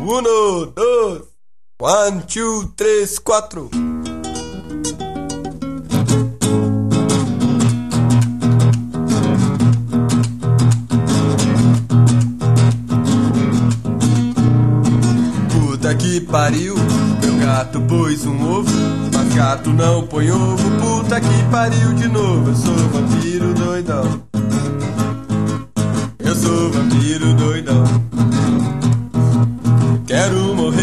Uno, dois, one, two, três, quatro. Puta que pariu, meu gato pôs um ovo, mas gato não põe ovo. Puta que pariu de novo, eu sou vampiro doidão. Eu sou vampiro doidão. Quero morrer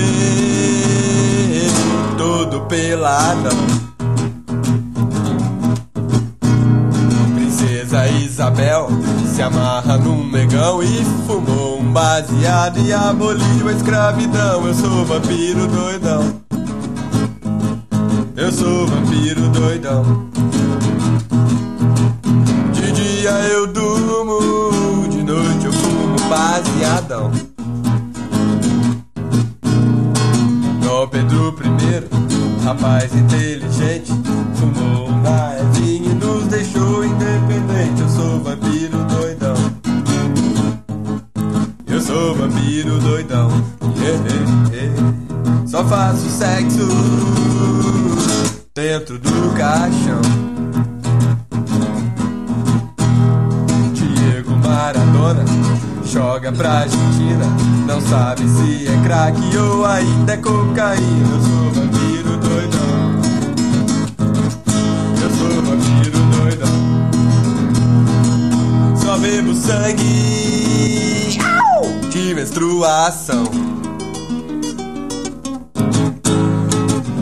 todo peladão. Princesa Isabel se amarra num negão e fumou um baseado e aboliu a escravidão. Eu sou vampiro doidão. Eu sou vampiro doidão. De dia eu durmo, de noite eu fumo baseadão. Dom Pedro I, rapaz inteligente, fumou um raezinho e nos deixou independente. Eu sou vampiro doidão. Eu sou vampiro doidão. Yeah, yeah, yeah. Só faço sexo dentro do caixão. Diego Maradona joga pra Argentina, não sabe se é crack ou ainda é cocaína. Eu sou vampiro doidão. Eu sou vampiro doidão. Só bebo sangue de menstruação.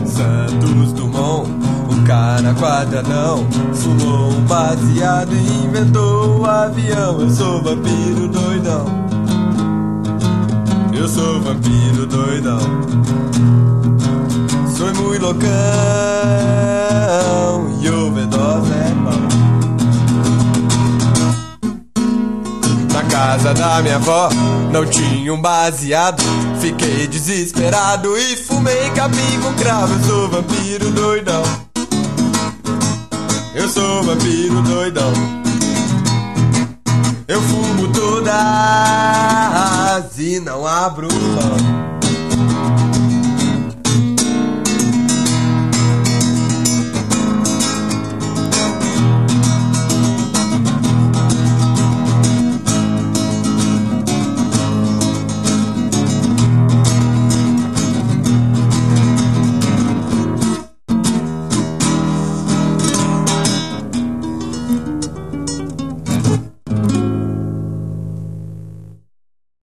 Santos Dumont, um cara quadradão, fumou um baseado e inventou um avião. Eu sou vampiro doidão. Eu sou vampiro doidão. Sou muito loucão e overdose é bom. Na casa da minha avó não tinha um baseado, fiquei desesperado e fumei capim com cravo. Eu sou vampiro doidão. Eu sou vampiro doidão. Eu fumo todas e não abro mão.